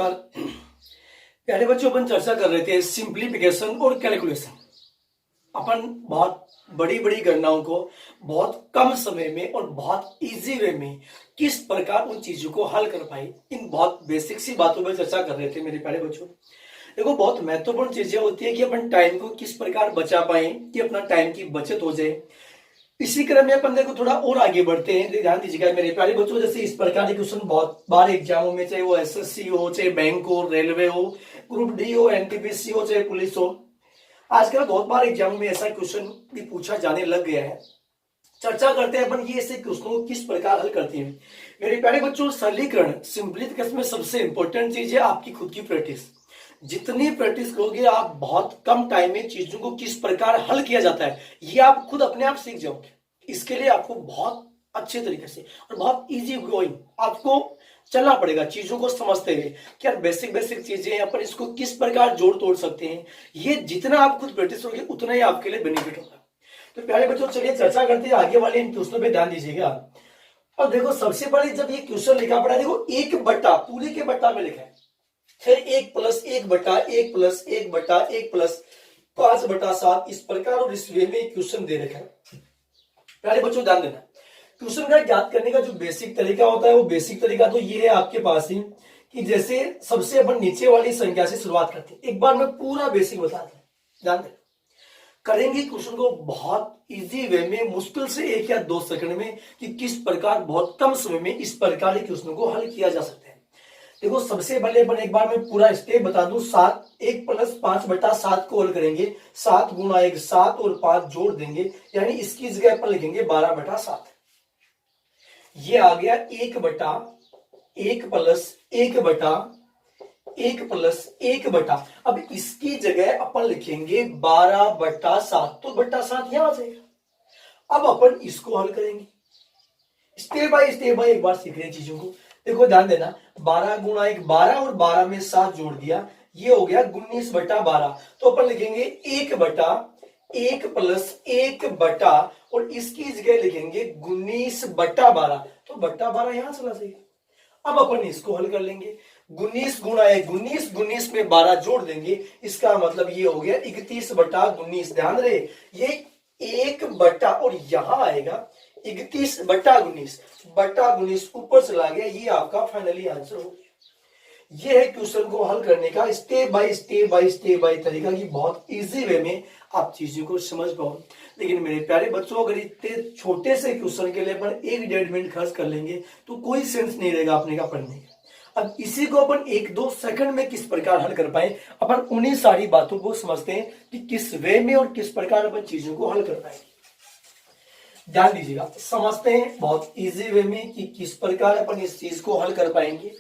नमस्कार। प्यारे बच्चों, अपन चर्चा कर रहे थे सिंप्लीफिकेशन और कैलकुलेशन। अपन बहुत बड़ी बड़ी गणनाओं को बहुत कम समय में और बहुत इजी वे में किस प्रकार उन चीजों को हल कर पाए, इन बहुत बेसिक सी बातों पर चर्चा कर रहे थे मेरे प्यारे बच्चों। देखो, बहुत महत्वपूर्ण चीजें होती है कि अपन टाइम को किस प्रकार बचा पाए कि अपना टाइम की बचत हो जाए। इसी क्रम में अपन देखो थोड़ा और आगे बढ़ते हैं। ध्यान दीजिएगा मेरे प्यारे बच्चों, जैसे इस प्रकार के क्वेश्चन बहुत बार एग्जामों में, चाहे वो एसएससी हो, चाहे बैंक हो, रेलवे हो, ग्रुप डी हो, एनटीपीसी हो, चाहे पुलिस हो, आजकल बहुत बार एग्जामों में ऐसा क्वेश्चन भी पूछा जाने लग गया है। चर्चा करते हैं अपन ये ऐसे क्वेश्चनों को किस प्रकार हल करते हैं। मेरे प्यारे बच्चों, सरलीकरण सिंप्लीफिकेशन में सबसे इंपॉर्टेंट चीज है आपकी खुद की प्रैक्टिस। जितनी प्रैक्टिस करोगे आप बहुत कम टाइम में चीजों को किस प्रकार हल किया जाता है ये आप खुद अपने आप सीख जाओगे। इसके लिए आपको बहुत अच्छे तरीके से और बहुत इजी गोइंग आपको चलना पड़ेगा, चीजों को समझते हुए कि यार बेसिक बेसिक चीजें अपन इसको किस प्रकार जोड़ तोड़ सकते हैं। ये जितना आप खुद प्रैक्टिस करोगे उतना ही आपके लिए बेनिफिट होगा। तो प्यारे बच्चों, चलिए चर्चा करते हैं आगे वाले इन क्वेश्चनों पे ध्यान दीजिएगा। और देखो, सबसे पहले जब ये क्वेश्चन लिखा पड़ा है, देखो एक बट्टा पूरे के बट्टा में लिखा है, फिर एक प्लस एक बटा एक प्लस एक बटा एक प्लस 5/7 इस प्रकार और इस वे में क्वेश्चन दे रखा है। प्यारे बच्चों ध्यान देना, क्वेश्चन का ज्ञात करने का जो बेसिक तरीका होता है वो बेसिक तरीका तो ये है आपके पास ही कि जैसे सबसे अपन नीचे वाली संख्या से शुरुआत करते हैं। एक बार मैं पूरा बेसिक बता दूं, ध्यान देना। करेंगे क्वेश्चन को बहुत इजी वे में, मुश्किल से 1 या 2 सेकंड में, कि किस प्रकार बहुत कम समय में इस प्रकार के क्वेश्चन को हल किया जा सकता है। देखो, सबसे पहले अपन एक बार मैं पूरा स्टेप बता दूं। 1 प्लस 5/7 को हल करेंगे। 7 गुणा 1 7 और 5 जोड़ देंगे, यानी इसकी जगह अपन लिखेंगे 12/7। ये आ गया 1/1 प्लस 1/1 प्लस 1/, अब इसकी जगह अपन लिखेंगे 12/7, तो बट्टा 7 यहां आ जाएगा। अब अपन इसको हल करेंगे स्टेप बाय एक बार सीख रहे हैं चीजों को। देखो ध्यान देना, 12 गुणा 1 12 और 12 में 7 जोड़ दिया, ये हो गया 19/12। तो अपन लिखेंगे 1/1 प्लस 1/, और इसकी जगह लिखेंगे 19/12, तो बट्टा 12 यहां चला जाएगा। अब अपन इसको हल कर लेंगे। 19 गुणा 1 19, 19 में 12 जोड़ देंगे, इसका मतलब ये हो गया 31/19। ध्यान रहे, ये 1/, और यहां आएगा 31/19 ऊपर चला गया, ये आपका फाइनली आंसर हो गया। ये है क्वेश्चन को हल करने का स्टेप बाय स्टेप तरीका, कि बहुत इजी वे में आप चीजों को समझ पाओ। लेकिन मेरे प्यारे बच्चों, अगर इतने छोटे से क्वेश्चन के लिए अपन 1-1.5 मिनट खर्च कर लेंगे तो कोई सेंस नहीं रहेगा अपने का पढ़ने का। अब इसी को अपन 1-2 सेकंड में किस प्रकार हल कर पाए, अपन उन्हीं सारी बातों को समझते हैं कि किस वे में और किस प्रकार अपन चीजों को हल कर पाएंगे। ध्यान दीजिएगा, समझते हैं बहुत इजी वे में कि किस प्रकार अपन इस चीज को हल कर पाएंगे।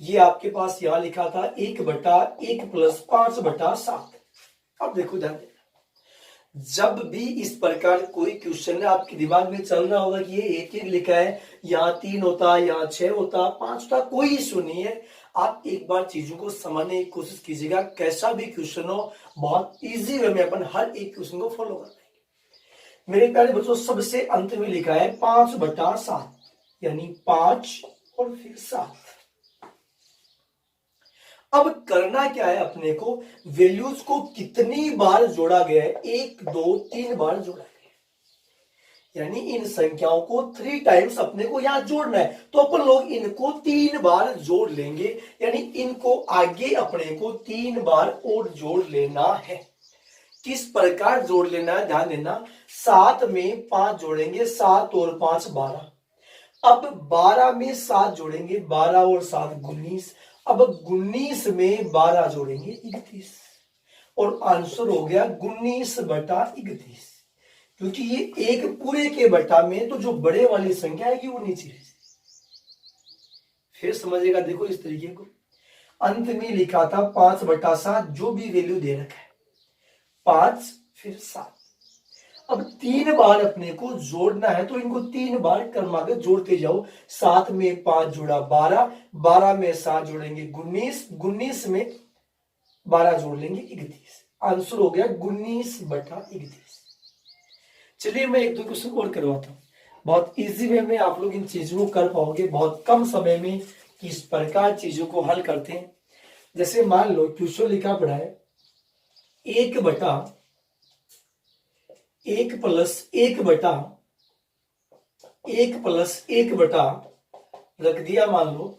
ये आपके पास यहां लिखा था 1/1 प्लस 5/7। अब देखो ध्यान देना, जब भी इस प्रकार कोई क्वेश्चन है आपके दिमाग में चल रहा होगा कि ये 1-1 लिखा है, यहाँ 3 होता, यहाँ 6 होता, 5 होता, कोई इश्यू नहीं है। आप एक बार चीजों को समझने की कोशिश कीजिएगा। कैसा भी क्वेश्चन हो, बहुत इजी वे में अपन हर एक क्वेश्चन को फॉलो कर पाएंगे। मेरे प्यारे बच्चों, सबसे अंत में लिखा है 5/7, यानी 5 और फिर 7। अब करना क्या है, अपने को वैल्यूज को कितनी बार जोड़ा गया है, 1 2 3 बार जोड़ा गया, यानी इन संख्याओं को 3 टाइम्स अपने को यहां जोड़ना है। तो अपन लोग इनको 3 बार जोड़ लेंगे, यानी इनको आगे अपने को 3 बार और जोड़ लेना है। किस प्रकार जोड़ लेना है, ध्यान देना। 7 में 5 जोड़ेंगे, 7 और 5 12। अब 12 में 7 जोड़ेंगे, 12 और 7 19। अब 19 में 12 जोड़ेंगे 31, और आंसर हो गया 19/31। क्योंकि ये एक पूरे के बटा में, तो जो बड़े वाली संख्या है वो नीचे है। फिर समझिएगा, देखो इस तरीके को अंत में लिखा था 5/7, जो भी वैल्यू दे रखा है 5 फिर 7। अब 3 बार अपने को जोड़ना है, तो इनको 3 बार क्रमागत जोड़ते जाओ। 7 में 5 जोड़ा 12, 12 में 7 जोड़ेंगे 19, 19 में 12 जोड़ लेंगे 31। आंसर हो गया 19/31। चलिए मैं 1-2 क्वेश्चन और करवाता हूं। बहुत इजी वे में आप लोग इन चीजों को कर पाओगे, बहुत कम समय में किस प्रकार चीजों को हल करते हैं। जैसे मान लो क्वेश्चन लिखा पड़ा है 1/1+1/1+1 रख दिया। मान लो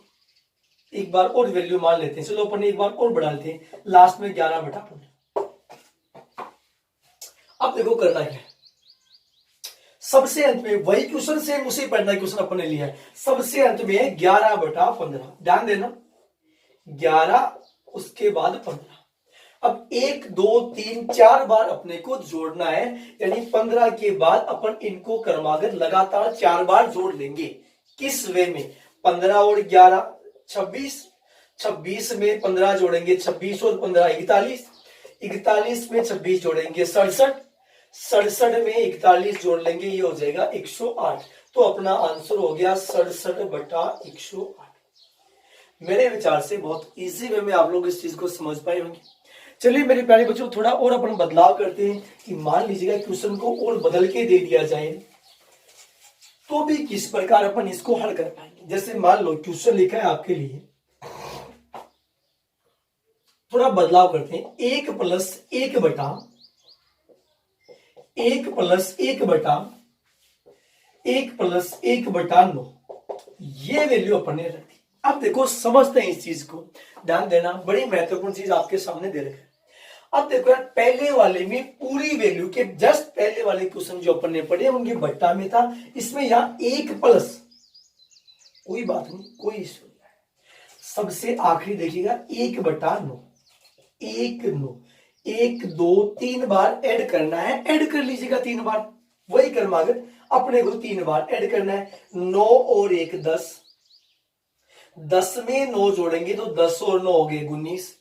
एक बार और वैल्यू मान लेते हैं, चलो अपन एक बार और बढ़ा लेते हैं, लास्ट में 11/15। अब देखो करना क्या है, सबसे अंत में वही क्वेश्चन सेम उसी पढ़ना क्वेश्चन अपन ने लिया है, सबसे अंत में 11/15। ध्यान देना 11 उसके बाद 15। अब 1 2 3 4 बार अपने को जोड़ना है, यानी 15 के बाद अपन इनको क्रमागत लगातार 4 बार जोड़ लेंगे। किस वे में, 15 और 11 26, 26 में 15 जोड़ेंगे 26 और 15 41, 41 में 26 जोड़ेंगे 67, 67 में 41 जोड़ लेंगे, ये हो जाएगा 108। तो अपना आंसर हो गया 67/108। मेरे विचार से बहुत इजी वे में आप लोग इस चीज को समझ पाए होंगे। चलिए मेरे प्यारे बच्चों, थोड़ा और अपन बदलाव करते हैं कि मान लीजिएगा क्वेश्चन को और बदल के दे दिया जाए तो भी किस प्रकार अपन इसको हल कर पाएंगे। जैसे मान लो क्वेश्चन लिखा है आपके लिए, थोड़ा बदलाव करते हैं, 1+1/1+1/9 ये वैल्यू अपन ने रख दी। अब देखो समझते हैं इस चीज को, ध्यान देना, बड़ी महत्वपूर्ण चीज आपके सामने दे रखी है। अब देखो यार, पहले वाले में पूरी वैल्यू के जस्ट पहले वाले क्वेश्चन जो अपन ने पढ़े उनके बट्टा में था, इसमें यहां 1+, कोई बात नहीं, कोई इश्यू नहीं है। सबसे आखिरी देखिएगा 1/9, 1 2 3 बार ऐड करना है, ऐड कर लीजिएगा 3 बार, वही क्रमागत अपने को 3 बार ऐड करना है। 9 और 1 10, 10 में 9 जोड़ेंगे तो 10 और 9 हो गए 19,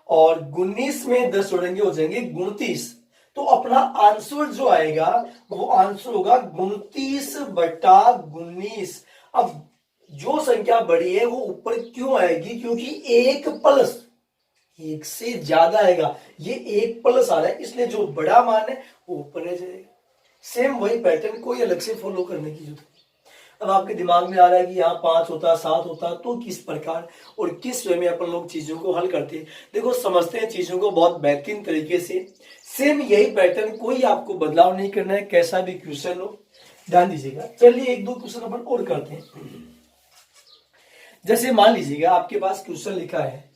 और 19 में 10 जोड़ेंगे हो जाएंगे 29। तो अपना आंसर जो आएगा वो आंसर होगा 29/19। अब जो संख्या बड़ी है वो ऊपर क्यों आएगी, क्योंकि 1+ से ज्यादा आएगा, ये 1+ आ रहा है, इसलिए जो बड़ा मान है वो ऊपर रह जाएगा। सेम वही पैटर्न, कोई अलग से फॉलो करने की जरूरत नहीं। अब आपके दिमाग में आ रहा है कि यहाँ 5 होता 7 होता, तो किस प्रकार और किस वे में अपन लोग चीजों को हल करते हैं। देखो समझते हैं चीजों को बहुत बेहतरीन तरीके से, सेम यही पैटर्न, कोई आपको बदलाव नहीं करना है, कैसा भी क्वेश्चन हो, ध्यान दीजिएगा। चलिए एक दो क्वेश्चन अपन और करते हैं। जैसे मान लीजिएगा आपके पास क्वेश्चन लिखा है,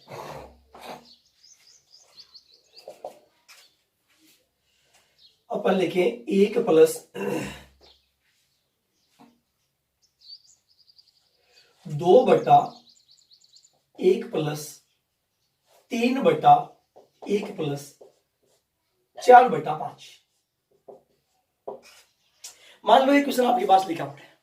अपन लिखे 1+2/1+3/1+4/5। मान लो ये क्वेश्चन आपके पास लिखा पड़ा है,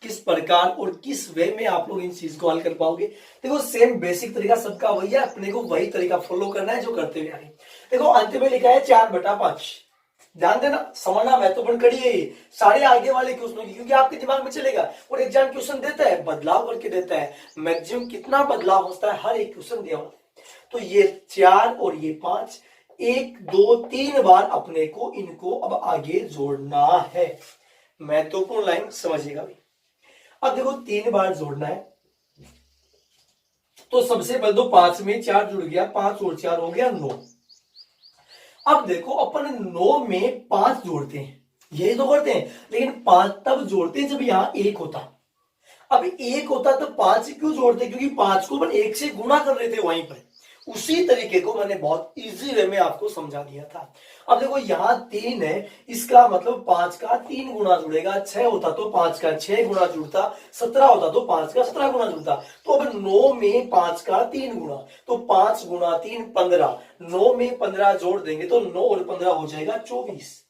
किस प्रकार और किस वे में आप लोग इन चीज को हल कर पाओगे। देखो सेम बेसिक तरीका सबका वही है, अपने को वही तरीका फॉलो करना है जो करते हुए आए। देखो अंत में लिखा है 4/5, ध्यान देना, समझना महत्वपूर्ण कड़ी है ये सारे आगे वाले क्वेश्चनों की, क्योंकि आपके दिमाग में चलेगा और एग्जाम क्वेश्चन देता है बदलाव करके देता है, मैक्सिमम कितना बदलाव होता है हर एक क्वेश्चन दिया होता है। तो ये 4 और ये 5, 1 2 3 बार अपने को इनको अब आगे जोड़ना है। महत्वपूर्ण लाइन समझिएगा भाई। अब देखो 3 बार जोड़ना है, तो सबसे पहले तो 5 में 4 जुड़ गया, 5 और 4 हो गया 9। अब देखो अपन 9 में 5 जोड़ते हैं, यही तो करते हैं, लेकिन 5 तब जोड़ते हैं जब यहां 1 होता। अब 1 होता तो 5 क्यों जोड़ते, क्योंकि 5 को अपन 1 से गुणा कर रहे थे वहीं पर। उसी तरीके को मैंने बहुत इजी वे में आपको समझा दिया था। अब देखो यहाँ 3 है, इसका मतलब 5 का 3 गुना जुड़ेगा। 6 होता तो 5 का 6 गुना जुड़ता, 17 होता तो 5 का 17 गुना जुड़ता। तो अब 9 में 5 का 3 गुना, तो 5 गुना 3 15, 9 में 15 जोड़ देंगे तो 9 और 15 हो जाएगा 24।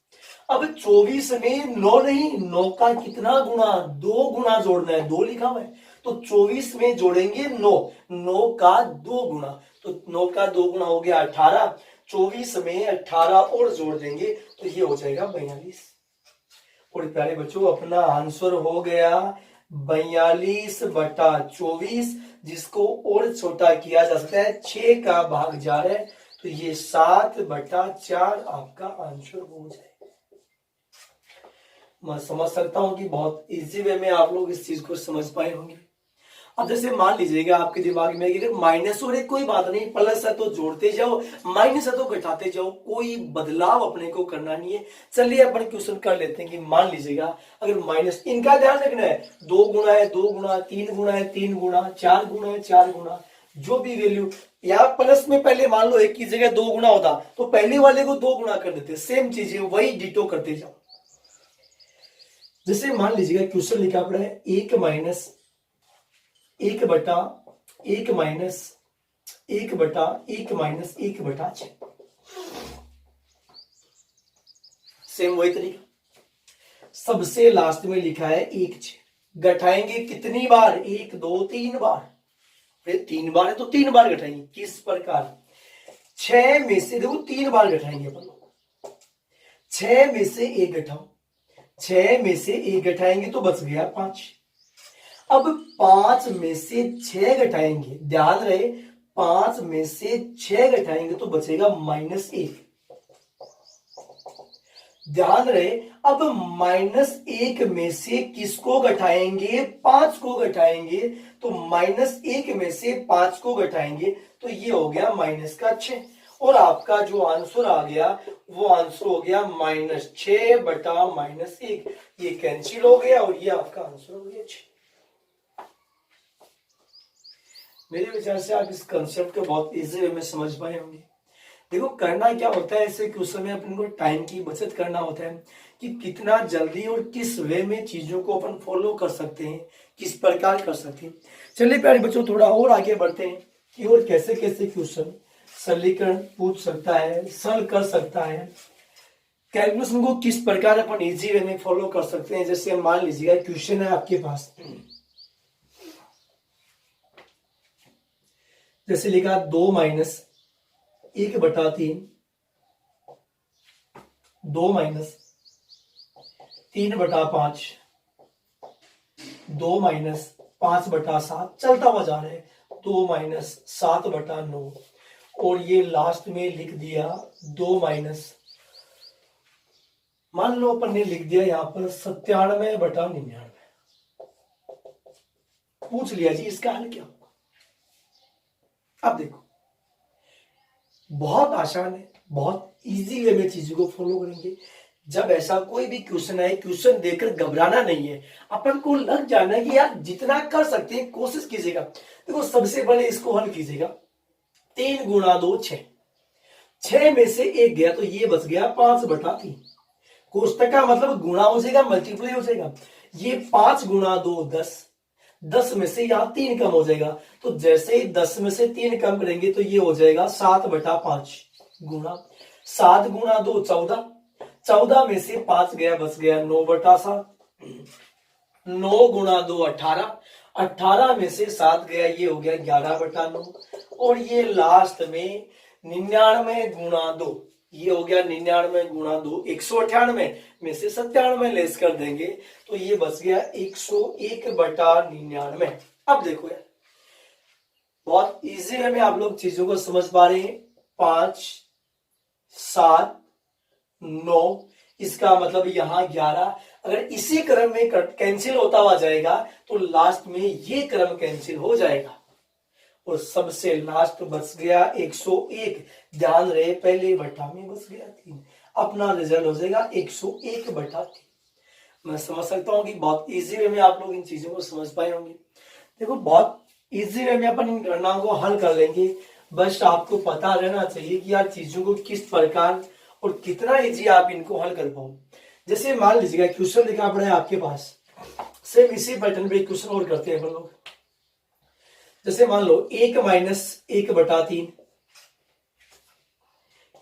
अब 24 में 9 नहीं, 9 का कितना गुना, 2 गुना जोड़ना है, 2 लिखा हुआ है, तो 24 में जोड़ेंगे 9, 9 का 2 गुना, तो 9 का 2 गुना हो गया 18, 24 में 18 और जोड़ देंगे तो ये हो जाएगा 42। और प्यारे बच्चों अपना आंसर हो गया 42/24, जिसको और छोटा किया जा सकता है, 6 का भाग जा रहा है, तो ये 7/4 आपका आंसर हो जाएगा। मैं समझ सकता हूं कि बहुत इजी वे में आप लोग इस चीज को समझ पाए होंगे। अब जैसे मान लीजिएगा आपके दिमाग में कि अगर माइनस और एक कोई बात नहीं, प्लस है तो जोड़ते जाओ, माइनस है तो घटाते जाओ, कोई बदलाव अपने को करना नहीं है। चलिए अपन क्वेश्चन कर लेते हैं कि मान लीजिएगा अगर माइनस, इनका ध्यान रखना है, 2 गुना है 2 गुना, 3 गुना है 3 गुना, 4 गुना है 4 गुना, जो भी वैल्यू, या प्लस में पहले मान लो एक की जगह 2 गुना होता तो पहले वाले को 2 गुना कर देते, सेम चीज है, वही डिटो करते जाओ। जैसे मान लीजिएगा क्वेश्चन लिखा पड़ा है 1 माइनस 1 बटा 1 माइनस 1 बटा 1 माइनस 1 बटा 6, सेम वही तरीका। सबसे लास्ट में लिखा है 1 6, घटाएंगे कितनी बार, 1 2 3 बार, फिर 3 बार है तो 3 बार घटाएंगे। किस प्रकार, 6 में से देखो 3 बार घटाएंगे अपन लोग, 6 में से 1 घटाओ, 6 में से 1 घटाएंगे तो बच गया 5। अब 5 में से 6 घटाएंगे, ध्यान रहे 5 में से 6 घटाएंगे तो बचेगा -1। ध्यान रहे, अब -1 में से किसको घटाएंगे, 5 को घटाएंगे, तो -1 में से 5 को घटाएंगे तो ये हो गया -6, और आपका जो आंसर आ गया वो आंसर हो गया -6 बटा -1, ये कैंसिल हो गया और ये आपका आंसर हो गया 6। मेरे विचार से आप इस कंसेप्ट को बहुत इजी वे में समझ पाए होंगे। देखो करना क्या होता है, ऐसे क्वेश्चन में अपन को टाइम की बचत करना होता है कि कितना जल्दी और किस वे में चीजों को अपन फॉलो कर सकते हैं, किस प्रकार कर सकते हैं। चलिए प्यारे बच्चों थोड़ा और आगे बढ़ते हैं कि और कैसे कैसे क्वेश्चन सरलीकरण पूछ सकता है, सरल कर सकता है, कैलकुलेशन को किस प्रकार अपन इजी वे में फॉलो कर सकते हैं। जैसे मान लीजिएगा क्वेश्चन है आपके पास, जैसे लिखा 2 माइनस 1 बटा 3, 2 माइनस 3 बटा 5, 2 माइनस 5 बटा 7, चलता हुआ जा रहा है, 2 माइनस 7 बटा 9, और ये लास्ट में लिख दिया 2 माइनस, मान लो अपन ने लिख दिया यहां पर 97 बटा 99। पूछ लिया जी इसका हल क्या होगा। अब देखो बहुत आसान है, बहुत इजी वे में चीजों को फॉलो करेंगे। जब ऐसा कोई भी क्वेश्चन आए, क्वेश्चन देकर घबराना नहीं है, अपन को लग जाना है कि यार जितना कर सकते हैं कोशिश कीजिएगा। देखो सबसे पहले इसको हल कीजिएगा, 3 गुणा 2 6, 6 में से 1 गया तो ये बच गया 5 बटा 3। कोष्टक का मतलब गुणा हो जाएगा, मल्टीप्लाई हो जाएगा। ये 5 गुणा 2 10, 10 में से यहां 3 कम हो जाएगा, तो जैसे ही 10 में से 3 कम करेंगे तो ये हो जाएगा 7 बटा 5 गुणा 7 गुणा 2 14, 14 में से 5 गया बच गया 9 बटा 7, 9 गुणा 2 18, 18 में से 7 गया ये हो गया 11 बटा 9, और ये लास्ट में 99 गुणा 2, ये हो गया 99 गुणा 2, 198 में से 97 लेस कर देंगे तो ये बच गया 101 बटा 99। अब देखो यार बहुत इजी वे में आप लोग चीजों को समझ पा रहे हैं। 5 7 9, इसका मतलब यहाँ 11, अगर इसी क्रम में कैंसिल होता हुआ जाएगा तो लास्ट में ये क्रम कैंसिल हो जाएगा और सबसे लास्ट बच गया 101। ध्यान रहे पहले बटा में बच गया 3, अपना रिजल्ट हो जाएगा 101 बटा 3। मैं समझ सकता हूं कि बहुत इजी वे में आप लोग इन चीजों को समझ पाए होंगे। देखो बहुत इजी वे में अपन इन गणनाओं को हल कर लेंगे, बस आपको पता रहना चाहिए कि यार चीजों को किस प्रकार और कितना इजी आप इनको हल कर पाओ। जैसे मान लीजिएगा क्वेश्चन लिखा पड़ा है आपके पास, सेम इसी पैटर्न पे क्वेश्चन और करते हैं अपन लोग। जैसे मान लो 1 माइनस 1 बटा 3,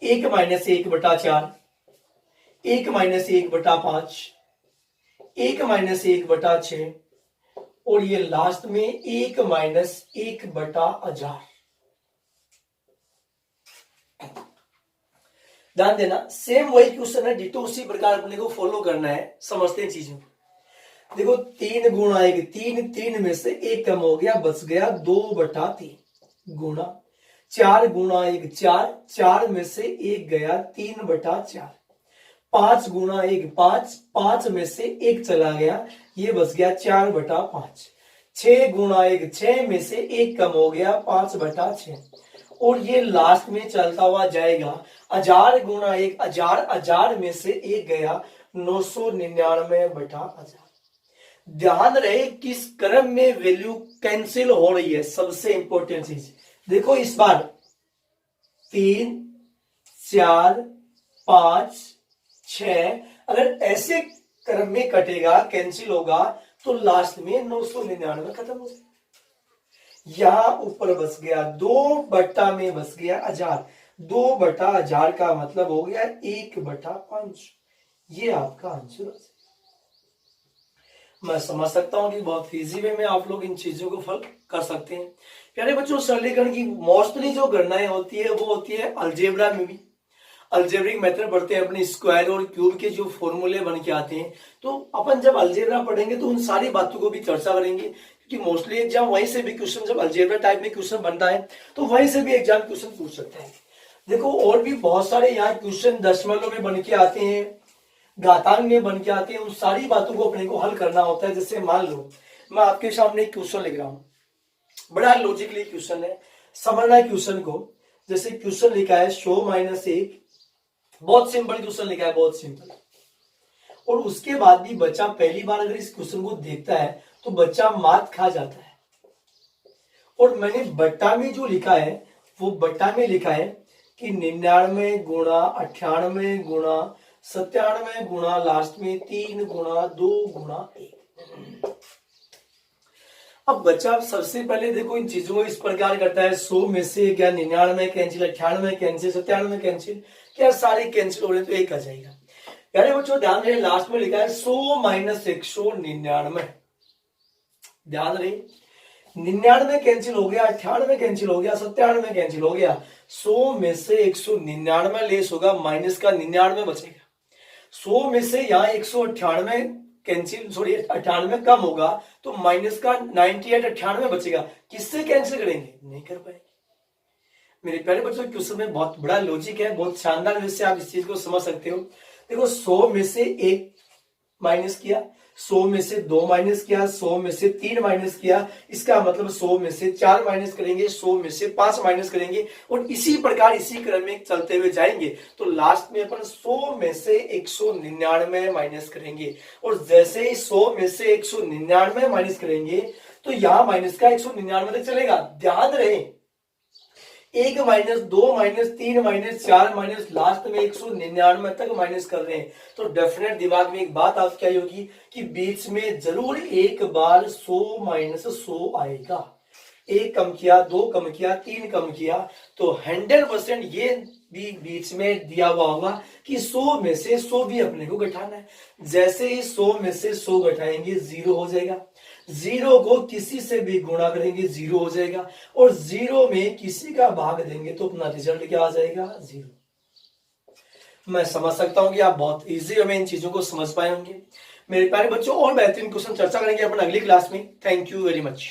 1 माइनस 1 बटा 4, 1 माइनस 1 बटा 5, 1 माइनस 1 बटा 6, और ये लास्ट में 1 माइनस 1 बटा 1000। ध्यान देना सेम वही क्वेश्चन है, डिटो उसी प्रकार अपने को फॉलो करना है। समझते हैं चीजों, देखो 3 गुणा 1 3, 3 में से 1 कम हो गया बच गया 2 बटा 3 गुणा 4 गुणा 1 4, 4 में से 1 गया 3 बटा 4, 5 गुणा 1 5, 5 में से 1 चला गया ये बच गया 4 बटा 5, 6 गुणा 1, 6 में से 1 कम हो गया 5/6, और ये लास्ट में चलता हुआ जाएगा। 1000 गुणा 1, 1000 में से 1 गया 999/1000। ध्यान रहे किस क्रम में वैल्यू कैंसिल हो रही है, सबसे इंपॉर्टेंट चीज देखो। इस बार 3, 4, 5, 6 अगर ऐसे क्रम में कटेगा, कैंसिल होगा, तो लास्ट में 999 खत्म हो जाएगा। यहां ऊपर बच गया 2 में बच गया 1000, 2/1000 का मतलब हो गया 1/5। ये आपका आंसर है। मैं समझ सकता हूं कि बहुत इजी वे में आप लोग इन चीजों को फल कर सकते हैं। प्यारे बच्चों, सरलीकरण की मोस्टली जो गणनाएं होती है वो होती है अलजेब्रा में भी। अलजेब्रिक मेथड पढ़ते हैं, अपने स्क्वायर और क्यूब के जो फॉर्मूले बन के आते हैं, तो अपन जब अलजेब्रा पढ़ेंगे तो उन सारी बातों को भी चर्चा करेंगे, क्योंकि मोस्टली एग्जाम वहीं से भी क्वेश्चन, जब अलजेब्रा टाइप में क्वेश्चन बनता है तो वहीं से भी एग्जाम क्वेश्चन पूछ सकते हैं। देखो और भी बहुत सारे यहाँ क्वेश्चन दशमलव में बन के आते हैं, घातांक में बन के आते हैं, उन सारी बातों को अपने को हल करना होता है। जैसे मान लो मैं आपके सामने एक क्वेश्चन लिख रहा हूं, बड़ा लॉजिकली क्वेश्चन है, समझना है क्वेश्चन को। जैसे क्वेश्चन लिखा है 100-1, बहुत सिंपल क्वेश्चन लिखा है, बहुत सिंपल। और उसके बाद भी बच्चा पहली बार अगर इस क्वेश्चन को देखता है तो बच्चा मात खा जाता है। और मैंने बट्टा में जो लिखा है वो बट्टा में लिखा है कि 99 गुणा 98 गुणा 97 गुणा लास्ट में 3 गुणा 2 गुणा 1। अब बच्चा सबसे पहले देखो इन चीजों को इस प्रकार करता है, 100 में से क्या 99 कैंसिल, 98 कैंसिल, 97 कैंसिल, क्या सारे कैंसिल हो रहे तो 1 आ जाएगा। यानी बच्चों ध्यान रहे लास्ट में लिखा है 100 - 199। ध्यान रहे 99 कैंसिल हो गया, 98 कैंसिल हो गया, 97 कैंसिल हो गया। 100 में से 199 लेस होगा, माइनस का 99 बचेगा। 100 में से यहाँ 198 कैंसिल, सॉरी 98 कम होगा, तो माइनस का 98 98 बचेगा। किससे कैंसिल करेंगे? नहीं कर पाएंगे। मेरे प्यारे बच्चों क्वेश्चन में बहुत बड़ा लॉजिक है, बहुत शानदार वे से आप इस चीज को समझ सकते हो। देखो 100 में से 1 माइनस किया, 100 में से 2 माइनस किया, 100 में से 3 माइनस किया, इसका मतलब 100 में से 4 माइनस करेंगे, 100 में से 5 माइनस करेंगे, और इसी प्रकार इसी क्रम में चलते हुए जाएंगे। तो लास्ट में अपन 100 में से 199 माइनस करेंगे, और जैसे ही 100 में से 199 माइनस करेंगे तो यहां माइनस का 199 तक चलेगा। ध्यान रहे 1 minus 2 minus 3 minus 4 minus last में 199 तक माइनस कर रहे हैं, तो डेफिनेट दिमाग में एक बात आप क्या होगी कि बीच में जरूर एक बार 100 माइनस 100 आएगा। 1 कम किया, 2 कम किया, 3 कम किया, तो 100% ये भी बीच में दिया हुआ होगा कि 100 में से 100 भी अपने को घटाना है। जैसे ही 100 में से 100 घटाएंगे 0 हो जाएगा, 0 को किसी से भी गुणा करेंगे 0 हो जाएगा, और 0 में किसी का भाग देंगे तो अपना रिजल्ट क्या आ जाएगा? 0। मैं समझ सकता हूं कि आप बहुत इजी में इन चीजों को समझ पाए होंगे। मेरे प्यारे बच्चों और बेहतरीन क्वेश्चन चर्चा करेंगे अपन अगली क्लास में। Thank you very much.